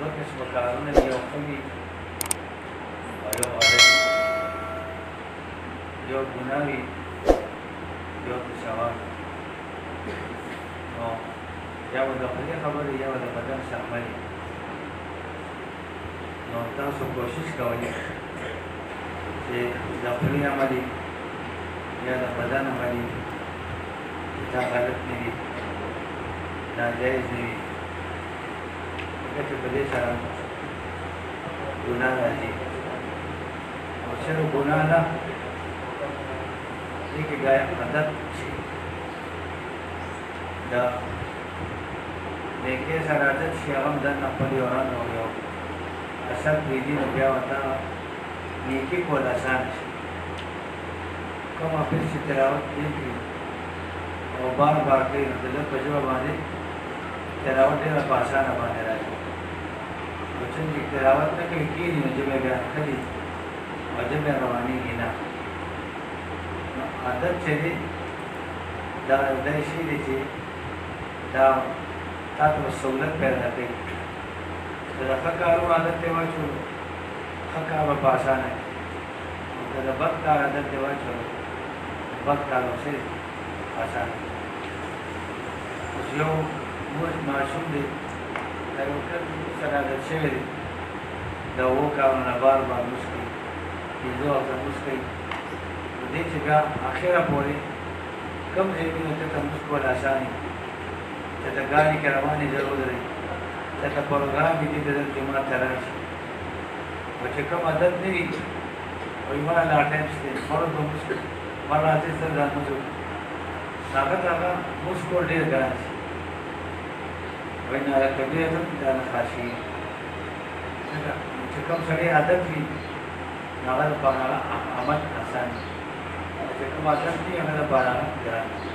دو قسم کارونه دي you خوږي O you عادت یو ګناه وي یو پېښور نو یا به د خولې خبرې یا به د بدن شامل نو تاسو کوشش کوئ چې د خولې عملي یا د بدن عملي چې دا غلط نه وي ناجایز نه وي ځکه چې په دې سره ګناه راځي او صرف ګناه نه دې کې باید عادت شي د نیکۍ سره عادت شي هغه هم دننه خپلې وران او یو اثر پرېږدي نو بیا ورته نیکي کول اسانه شي کوم حافظ چې تلاوت دې کړي او بار بار کوي نو د ده په ژبه باندې تلاوت ډېره په اسانه باندې راځي او څنګه چې تلاوت نه کوي کېږي نو ژبه بیا ښه او ژبه روانېږي نه نو عادت چې دی دا یو داسې شی دی چې دا تا ته سهولت پیدا کوي که د ښه کارونو عادت دې واچولو ښه کار به په اسانه کوي او که د بد کار عادت دې واچولو بد کار به څه اسانه کوي اوس یو ماشوم دی دا یو کس سره عادت شوی دی د اوو کارونو نه بار بار لوس کوي پنځه وخته لوس کوي نو دې چې بیا اخره پورې کم ځای وي نو ته لمونځ کول اسانه وي ته ته ګاډي کې روانې ضرور دی ته ته پروګرام وي دې د جومات ته راشي او چې کوم عادت نه وي وایي مړه لا ټایم شته فرض به لمونځ کوي مړه راځي سره دا لمونځ وکړي هغه ته هغه لمونځ کول ډېر ګران شي وایي نه کبیره ته دا نه خاشي چې کوم سړی عادت وي نو هغه لپاره عمل اسان وي چې کوم عادت نه وي هغه لپاره ګران وي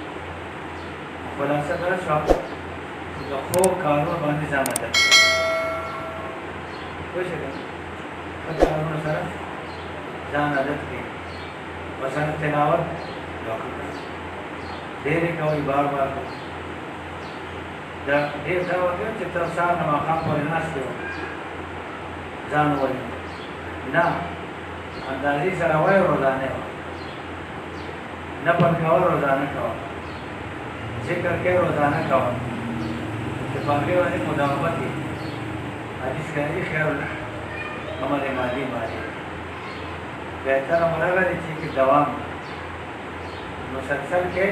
خلاصه دا شوه چې د ښو کارونو باندې ځان عادت کړي پوه شوې ښه کارونو سره ځان عادت کړي مثلا تلاوت ډېرې کوئ بار بار کوئ دا ډېر دا وکړئ چې تر سهار نه ماښام پورې ناستې وئ ځان ووایي نه اندازې سره وایي روزانه وه نفل کوه روزانه کوه ذکر کې روزانه کوه چې په هغې باندې مداومت وي حدیث کوي خیر عمل مادي مالي بهتر عمل هغه دی چې کې دوام مسلسل کې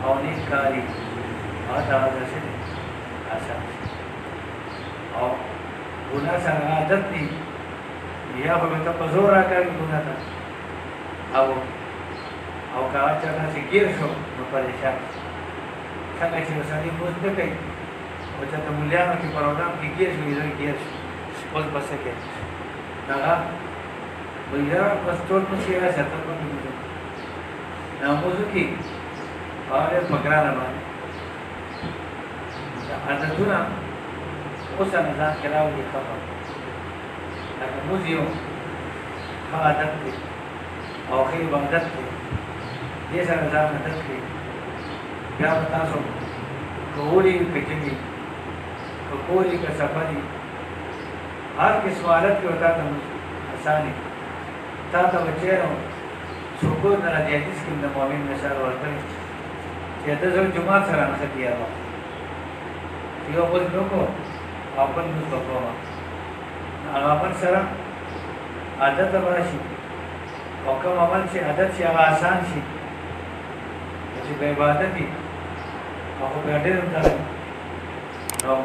او نیک کاري هغه ته هغه څه دی اسان او ګناه سره عادت دي یا به ته په زور راکاږي ګناه ته او که هغه چا داسې ګیر شو نو پریشان څنګه چې یو سړي لمونځ نه کوي او چاته مولیانو کې پروګرام کې ګیر شو زړه ګیر شو اوس به څه کوي هغه وایي یاره بس ټول لمونځ کوي راشه ته به لمونځ وکړي لمونځ وکړي هغه ډېر په ګرانه باندې عادتونه اوس هم ځان کې راولي ښه لکه لمونځ یو ښه عادت دی او ښه عبادت دی دې سره ځان عادت کړي بیا به تاسو که اوړي وي که ژمي که کور وي که سفر وي هر قسم حالت کې به تا ته اسان وي تا ته به چېرې سکون نه راځي حدیث کې د مؤمن مثال ورکړی چې د زه جومات سره نه ښه تیار وم یو لمونځ مې وکړو او بل لمونځ به کوم هغه عمل سره عادت به راشي او کوم عمل چې عادت شي هغه اسان شي چې په عبادت وي هغه بیا ډېر همدغه نو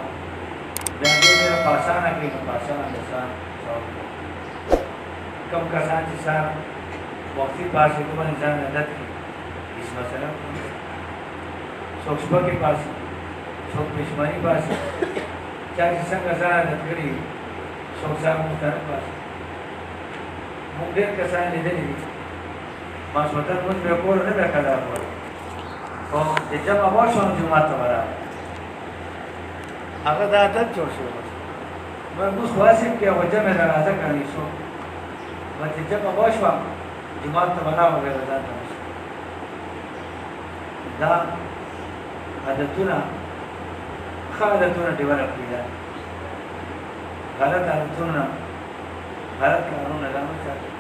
بیا ډېره په اسانه کړي نو په اسانه انسان کوم کسان چې سهار وختي پاڅېدو باندې ځان عادت کړي هېڅ مسله څوک شپه کې پاڅي څوک پېشماني پاڅي چا چې څنګه ځان عادت کړي وي څوک سهار مختلف پاڅي موږ ډېر کسان لیدلي دي ماسخوتن لمونځ به یې کولو نه بیا قضا کوله خو د جمع وشوه نو جومات ته به راغله هغه د عادت جوړ شو لمونځ خو هسې کړي او جمع ته راځه که نه شو بس چې جمع وشوه جومات ته به راغله بیا به ځان ته وشو دا عادتونه ښه عادتونه ډیولپ کړي دا غلط عادتونه غلط کارونه ځان وساتئ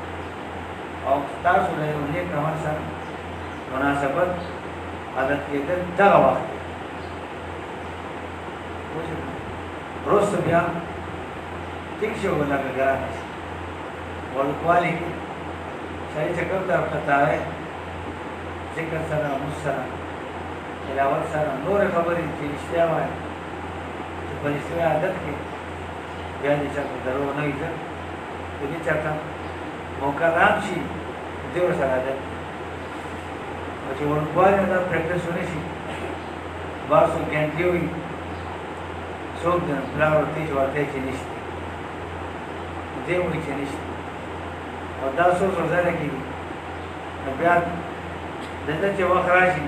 او تاسو له یو نیک عمل سره مناسبت عادت کېدل دغه وخت دی وروسته بیا ټیک شي ولکه ګرانه شي وړوکوالي کې سړی چې کوم طرف ته تاوی ذکر سره مونځ سره تلاوت سره نورې خبرې چې رښتیا وایي چې په رښتیا عادت کې بیا دې چاته دروغ نه وي ځکه که دې چاته موقع رام شي دې ورسره عادت او چې وړوکوالي نه دا پریکټس ونه شي بار څو ګنټې وي څوک د پلار ورته چې ورته چې نشته دې وایي چې نشته او دا څو ځله کېږي نو بیا دلته چې وخت راشي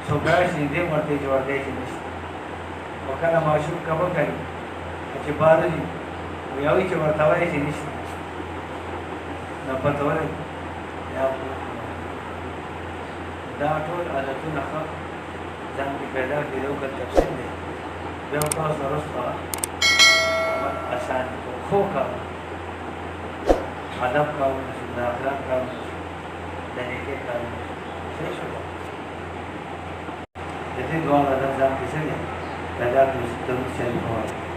څوک راشي دې ورته چې ورته چې نشته او کله ماشوم کبه کوي چې بار دي وایي چې ورته وایي چې نشته نو پته ولګي دا ټول عادتونه ښه ځان کې پیدا کړي یو کال تفصیل دی بیا تاسو وروسته عمل اسان خو کار ادب کارونه شو د اخلاق کارونه شو د نیکۍ کارونه شو صحیح شو د دې دواړو ادب ځان کې څه دی پیدا کړي درود شریف ووایي